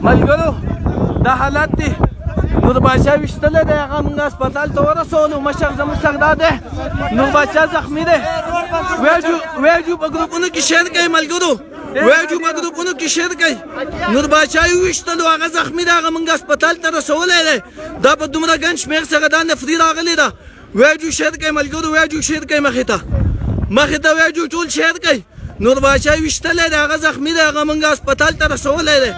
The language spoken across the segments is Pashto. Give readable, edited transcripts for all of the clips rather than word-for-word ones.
ملګرو دا حالت دی نور باچا ویشتلی دی هغه موږ هسپتال ته ورسولو مشر زموږ سره دا دی نور باچا زخمي دی ویډیو په ګروپونو کې شیر کوي ملګرو ویډیو په ګروپونو کې شیر کوي نور باچا یې ویشتلو هغه زخمي دی هغه موږ هسپتال ته رسولی دی دا په دومره ګڼ شمېر سره دا نفري راغلې ده ویډیو شیر کوي ملګرو ویډیو شیر کوي مخې ته ویډیو ټول شیر کوي نور باچا یې ویشتلی دی هغه زخمي دی هغه موږ هسپتال ته رسولی دی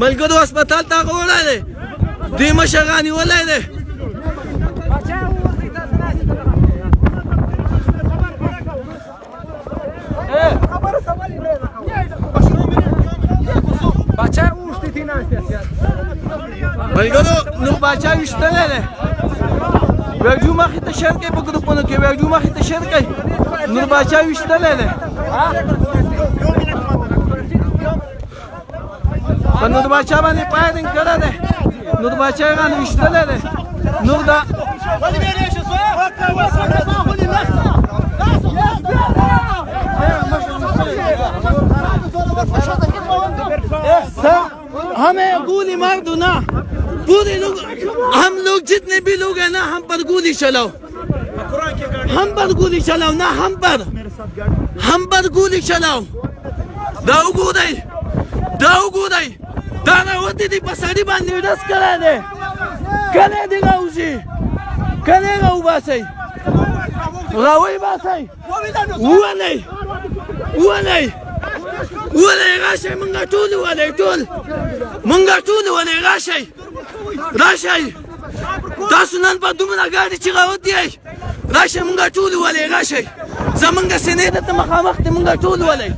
ملګرو هسپتال ته هغه وړی دی دوی مشر رانیولی دی ملګرو نور باچا ویشتلی دی ویډیو مخې ته شیر کوي په ګروپونو کې ویډیو مخې ته شیر کوي نور باچا ویشتلی دی په نور باچا باندې فایرینګ کړی دی نور باچا یې رانه ویشتلی دی نور دا हमें गोली मार दो ना पूरे लोग हम लोग जितने भी लोग हैं ना हम पर गोली चलाओ ना हम पर गोली चलाओ दाऊ गोदाई दाना होती थी पसाड़ी बांधी डस करा दे कने देगा उसे कनेगा उबासई रावई बासई हुआ नहीं غاشي منغا طول غاشي تاسو نن په دومره ګاډي چې غوت دی غاشي منغا طول ولې غاشي زمونږ سینې ته مخامخ ته منغا طول ولې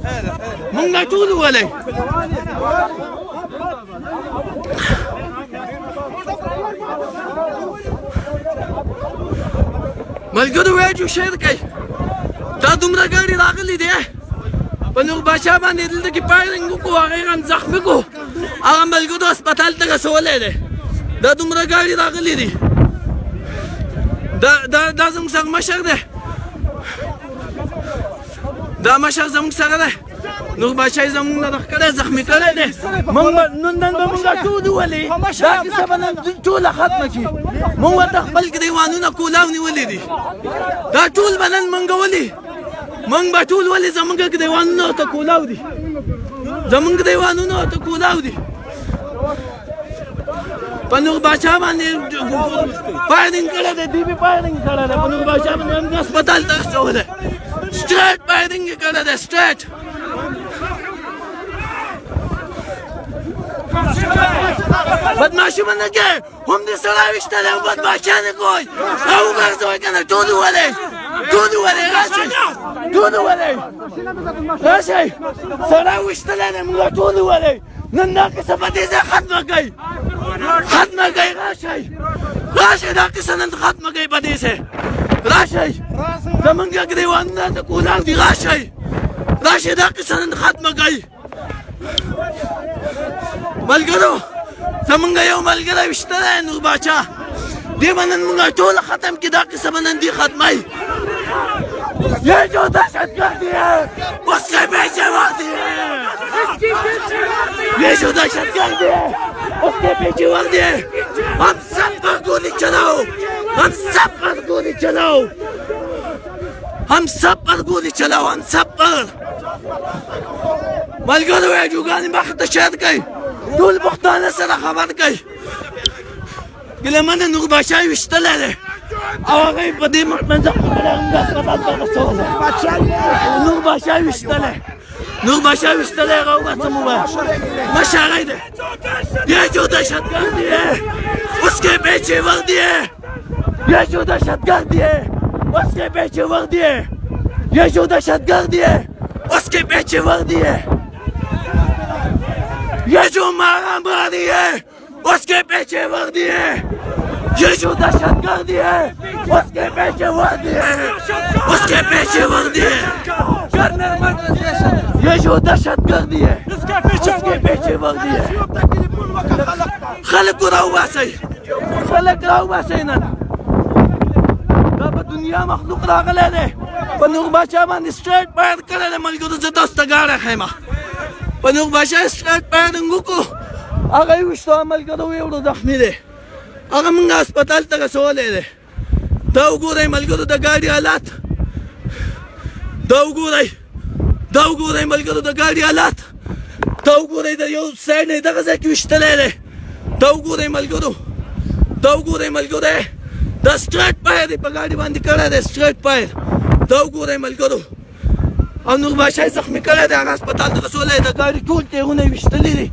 ملګرو ویډیو شیر کوي دا دومره ګاډي راغلي دی په نور باچا باندې دلته کې فایرینګ وکړو هغه یې رانه زخمي کړو هغه ملګرو هسپتال ته رسولی دی دا دومره ګاډي راغلي دي دا زموږ سره مشر دی دا مشر زموږ سره دی نور باچا یې زموږ نه راښکلی زخمي کړی دی نن به مونږ ټول وولې دا کیسه به نن ټوله ختمه کړي مونږ ورته خپل ګریوانونه کولاو نیولي دي دا ټول به نن مونږ ولي مونږ به ټول ولې زمونږ ګریوانونه ورته کولاو دي په نور باچا باندې فایرینګ کړی دی دوی به فایرینګ کړی دی په نور باچا باندې هم هسپتال ته رسولی سټریټ فایرینګ یې کړی دی سټریټ بدماشي به نه کوې هم دې سړی ویشتلی او بدماشي نه کوئ راوګرځوئ که نه ټول ولئ راشئ سړی ویشتلی دی موږ ټول ولئ نن دا کیسه په دې ځای ختمه کوئ راشئ دا کیسه نن ختمه کوئ په دې ځای راشئ زمونږ ګریوانونه د کولاو دي راشئ دا کیسه نن ختمه کوئ ملګرو زمونږ یو ملګری ویشتلی نور باچا دې به نن موږ ټول ختم کړي دا کیسه به نن دې ختموي ये जो दहशतगर्द है उसके पीछे वर्दी है ये जो दहशतगर्द है उसके पीछे वर्दी है हम सब पर गोली चलाओ हम सब पर ملګرو ویډیوګانې مخې ته شیر کړئ ټول پښتانه سره خبر کړئ ګیلمنه نور باچا یې ویشتلی دی او هغه یې په دې منځ کې هسپتال ته رسولی نور باچا یې ویشتلی هغه وباسم ووایه مشاغی دی یہ جو دہشتگرد ہے اس کے پیچھے وردی ہے یہ جو دہشتگرد ہے اس کے پیچھے وردی ہے یہ جو دہشتگرد ہے اس کے پیچھے وردی ہے یہ جو مارا ماری ہے اس کے پیچھے وردی ہے یہ جو دہشتگردی ہے اس کے پیچھے وردی ہے یہ جو دہشتگردی ہے اس کے پیچھے وردی ہے خلق راوباسئ نن دا په دنیا مخلوق راغلی دی په نور باچا باندې سټریټ فایر کړی دی ملګرو زه تاسو ته ګاډی ښیم په نور باچا یې سټریټ فایرینګ وکړو هغه یې ویشتو ملګرو یو زخمي دی هغه موږ هسپتال ته رسولی دی دا وګورئ ملګرو د ګاډي حالات دا وګورئ ملګرو د ګاډي حالات دا وګورئ د یو سایډ نه دغه ځای کې ویشتلی دی دا وګورئ ملګرو دا سټریټ پایر دی په ګاډي باندې کړی دی سټریټ پایر دا وګورئ ملګرو او نور بادشاه یې زخمي کړی دی هغه هسپتال ته رسولی د ګاډي ټول ټیرونه یې ویشتلي دي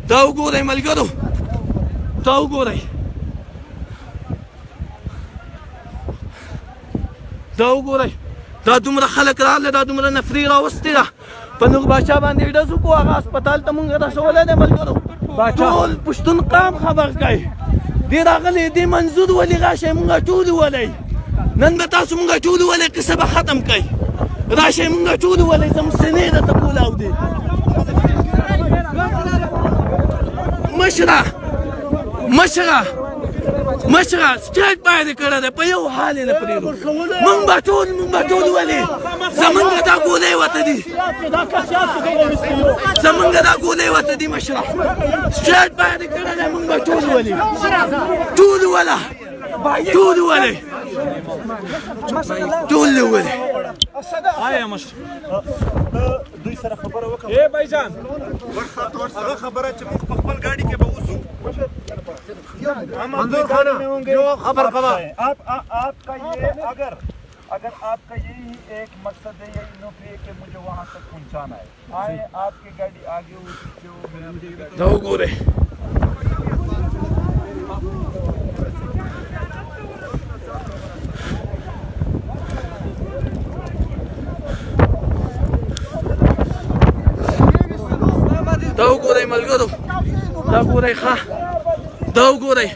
دا وګورئ ملګرو دا وګورئ دا دومره خلک راغله دا دومره نفري راوستې ده په نور بادشاه باندې ډز وکړو هغه هسپتال ته مونږ رسولی دی ملګرو ټول پښتون قام خبر کوي دې راغلی دې منظور ولي راشئ مونږ ټول ولئ نن به تاسو مونږ ټول ولئ قصه به ختم کوي راشئ مونږ ټول ولئ زموږ سینې درته کولاودې مشره سټریټ باندې کړی دی په یو حال یې نه پرېږدو مونږ به ټول ولې زمونږ دا ګولۍ وته دي مشره سټریټ باندې کړی دی مونږ به ټول ولې آیا مشر دوی سره خبره وکړه اے بھائی جان هغه خبره چې موږ په خپل ګاډي کې به وځو منظور خان جو خبر کما आपका ये अगर आपका यही एक मकसद है यही नौकरी है कि मुझे वहां तक पहुंचाना है आए आपकी गाड़ी आगे دا وګورئ ملګرو دا وګورئ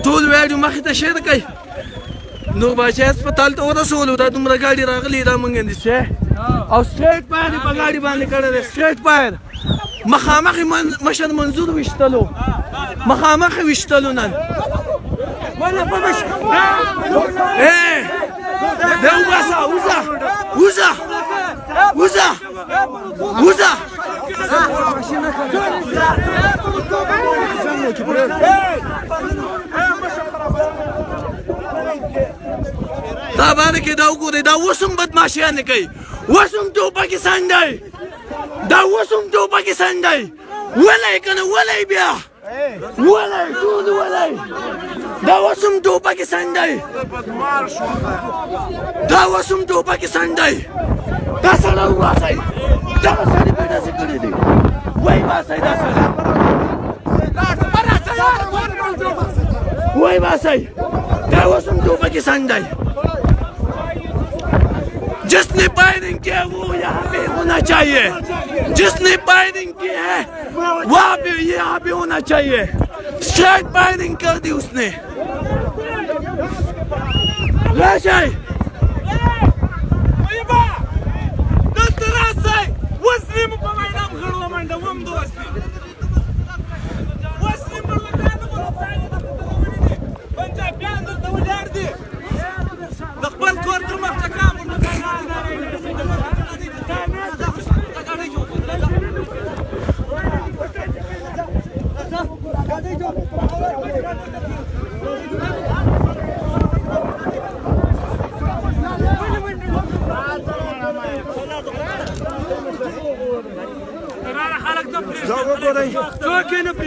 ټول ویډیو مخې ته شیر کوي نور بادشاه هسپتال ته ورسولو دا دومره ګاډي راغلي دا مونږ اندېښې او سټریټ پایر په ګاډي باندې کړی دی سټریټ پایر مخامخ مشر منظور ویشتلو نن دا وځه دا باندې کې دا وګورئ دا اوس هم بدماشیان کوي اوس هم ټوپکستان دی ولئ که نه ولئ بیا ټول ولئ دا اوس هم ټوپکستان دی دا سړی وباسئ دغه سړي به داسې کړي دي وباسئ دا سړی وباسئ دا اوس هم ټوپکستان دی जिस ने फायरिंग किया है वो यहाँ पे होना चाहिए जिसने फायरिंग की है वहाँ पे यहाँ पे होना चाहिए स्ट्रेट फायरिंग कर दी उसने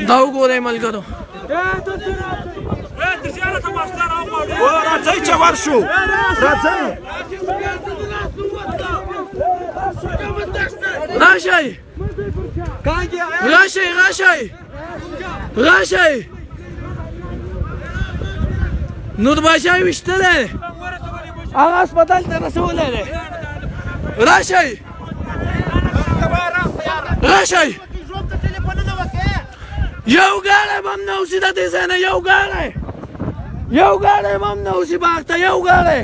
دا وګورئ ملګرو راځئ چې ورشو راشئ نور بادشاه ویشتلی هغه هسپتال ته رسولی دی راشئ یو ګاډی به هم نه اوسي د دې ځای نه یو ګاډی به هم نه اوسي باغ ته یو ګاډی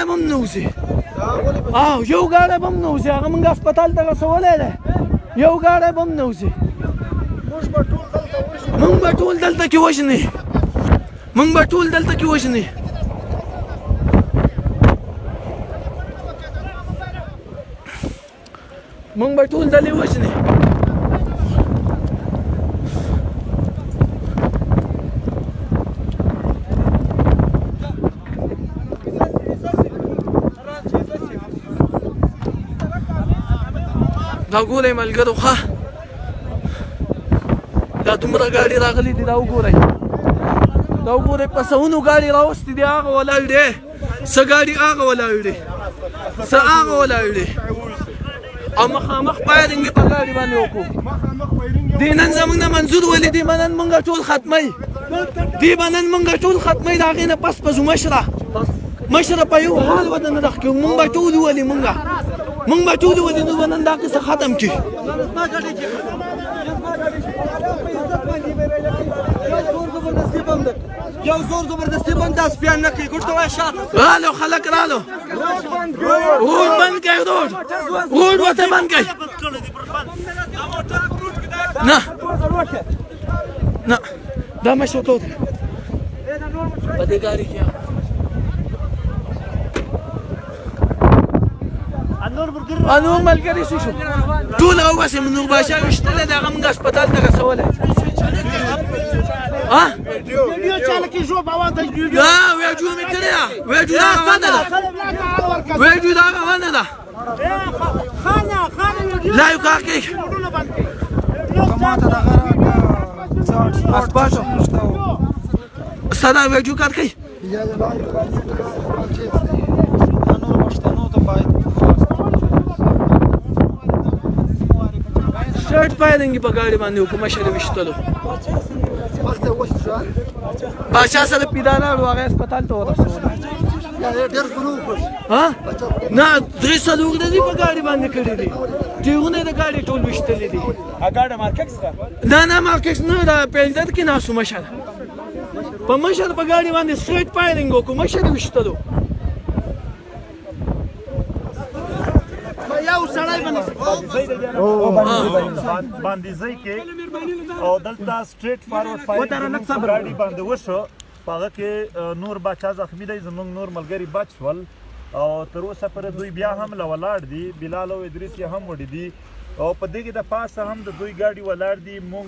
به هم نه اوسي یو ګاډی به هم نه اوسي هغه موږ هسپتال ته رسولی دی یو ګاډی به هم نه اوسي موږ به ټول دلته کې وژنې مونږ به ټول ډلې وژنې. دا ګورئ ملګرو ښه دا دومره ګاډي راغلي دي دا وګورئ دا وګورئ په سونو ګاډي راوستي دي هغه ولاړ دی څه ګاډي هغه ولاړ دی څه هغه ولاړ دی او مخامخ فایرنګ یې په ګاډي باندې وکړو دې نن زموږ نه منظور ولې دې به نن مونږ ټول ختموي دې به نن مونږ ټول ختموي د هغې نه پس په ځو مشره په یو حال ودې نه راښکوو مونږ به ټول وولي مونږ به ټول ولې نو به نن دا قصه ختم کړي. یو زور زبردستی بند دست بیان نکی گوش تو شات رالو خلک رالو روډ بند کړئ روډ ورته بند کړئ نه نه دا مشو ته په دې ګاډي کې انور ملګری شو ټول راوباسئ نور باشا ویشتلی دی هغه موږ هسپتال ته رسولی ها ویډیو چاله کې جو باور د یا ویډیو مې کړې ده ویډیو دا روانه ده ویډیو دا روانه ده خانه لایو کار کوي ستا دا ویډیو کار کوي شرټ فایرنګ په ګاډي باندې وکړو مشر یې ویشتلو باچا سره پیدا راوړو هغه هسپتال ته ورسولو نه درې څلور ورځې په ګاډي باندې کړي دي ټیرونه یې د ګاډي ټول ویشتلي دي نه مارکیټس نه دا پیلدر کې ناستو مشر په مشر په ګاډي باندې سټریټ فایرنګ وکړو مشر یې ویشتلو یو سړی باندې کې او دلته سټریټ فارورډ فایرنګ ګاډي باندې وشو په هغه کې نور باچا زخمی دی زموږ نور ملګري بچ شول او تر اوسه پورې دوی بیا هم له ولاړ دي بلال او ادریس یې هم وړي دي او په دې کې د پاسه هم د دوی ګاډي ولاړ دي مونږ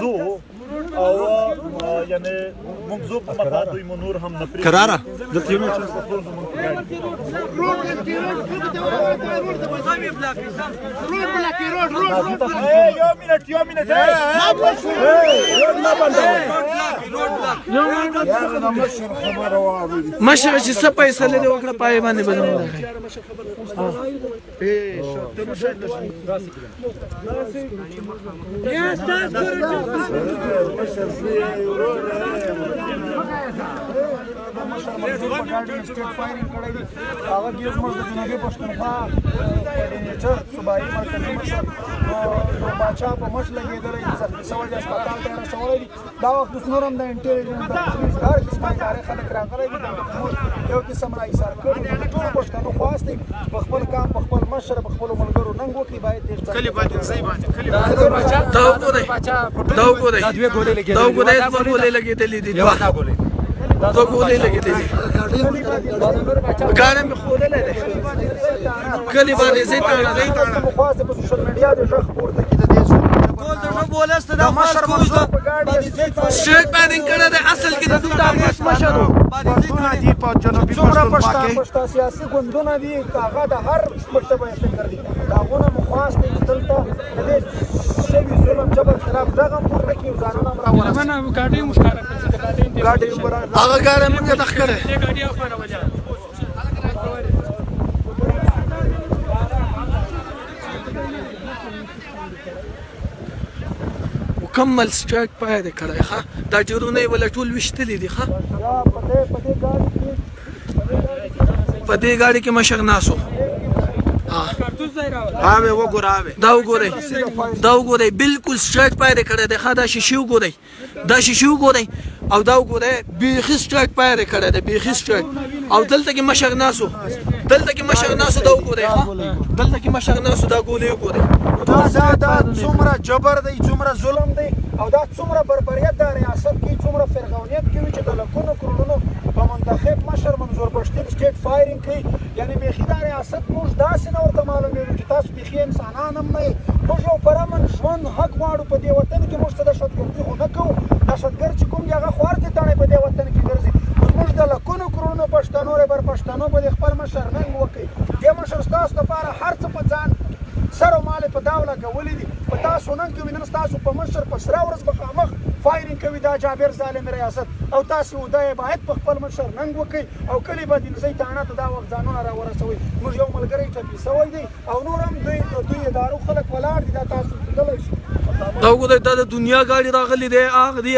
زو او یعنی مونږ زو په مخه دوی مو نور هم نه پرې کراره دلته یو څه یو منټ مشر چې څه فیصله دې وکړه پای باندې به زموږ باچا په مش لګېدلی زخمي شوی دی هسپتال ته یې رسولی دي دا وخت اوس نور هم د انټیلیجنس د پولیس هر قسمه ادارې خلک راغلی دي یو قسم را ایسار کړي دي ټولو پښتنو خواست دی په خپل کام په خپل مشر په خپلو ملګرو ننګ وکړي باید دا وګورئ دوه ګولې لګېدلې دي دوه ګولې لګېدلې دي ګاډی مې ښودلی دی کلي باندې زه تړلی خواست په سوشل میډیا د غږ پورته کړي د دې سټریټ فایرنګ کړی دی اصل کې د دوی د افغانستان مشر و څومره پښتا سیاسي ګوندونه دي هغه د هر پښته به استقرار دي د هغو نه مو خواست دی چې دلته د دې شوي ظلم جبر خلاف غږ هم پورته کړي ځانونه هم راوړي هغه ګاډی موږ یې دغ کړی مکمل سټریټ فایرنګ کړی ښه دا ټیرونه یې وله ټول ویشتلي دي ښه په دې ګاډي کې مشر ناست و دا وګورئ بالکل سټریټ فایرنګ کړی دی ښه دا شیشې وګورئ او دا وګورئ بیخي سټریټ فایرنګ کړی دی بیخي سټریټ او دلته کې مشر ناست و دا وګورئ دلته کې مشر ناست و دا ګولې وګورئ دا څومره جبر دی څومره ظلم دی او دا څومره بربریت د ریاست کې څومره فرغونیت کوي چې د لکونو کروڑونو په منتخب مشر منظور پښتین سټیټ فایرنګ کوي یعنی بیخي دا ریاست موږ داسې نه ورته معلومېږو چې تاسو بیخي انسانان هم نه یئ موږ یو پر امن ژوند حق غواړو په دې وطن کې موږ ته دهشتګردي خو نه کوو دهشتګرد چې کوم دی هغه خوار دي تڼۍ په دې وطن کې ګرځي موږ د لکونو کروڑونو پښتنو رهبر پښتنو به د خپل مشر ننګ وکړي دې مشر ستاسو لپاره هر څه په ځان سر او مال په داو لګولي دي په تاسو نن کوي نن تاسو په مشر په سره ورځ مخامخ فایرینګ کوي دا جابر ظالم ریاست او تاسو دا باید په خپل مشر ننګ وکړي او کلی به د نزي تانه ته دا وخت ځانونه را ورسوي موږ یو ملګری ټپي سوی دی او نور هم دوی ادارو خلک ولاړ دي دا تاسو لیدلی شي دا وګورئ دا د دنیا ګاډي راغلی دی هغه دی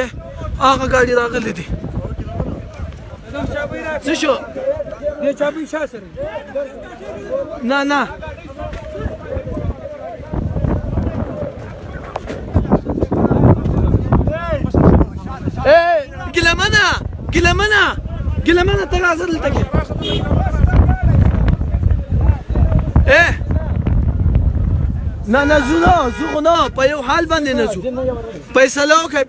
هغه ګاډي راغلی دی څه شو دې چابي شا سره نه نه ګیلمنه ته راځه دلته کې نه نه زه خو نه په یو حال باندې نه ځو فیصله وکړئ